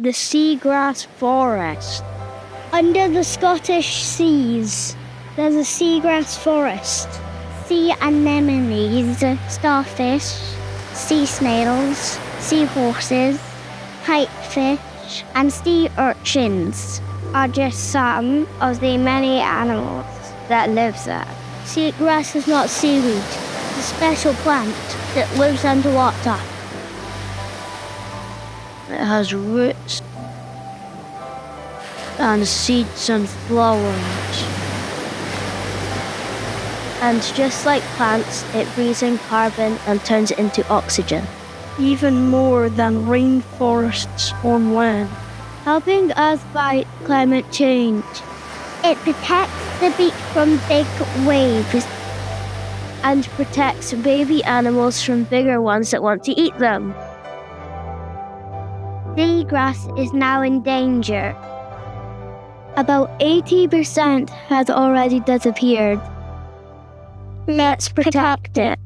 The seagrass forest. Under the Scottish seas, there's a seagrass forest. Sea anemones, starfish, sea snails, seahorses, pipefish, and sea urchins are just some of the many animals that live there. Seagrass is not seaweed. It's a special plant that lives underwater. It has roots and seeds and flowers. And just like plants, it breathes in carbon and turns it into oxygen. Even more than rainforests or land. Helping us fight climate change. It protects the beach from big waves. And protects baby animals from bigger ones that want to eat them. Seagrass is now in danger. About 80% has already disappeared. Let's protect it.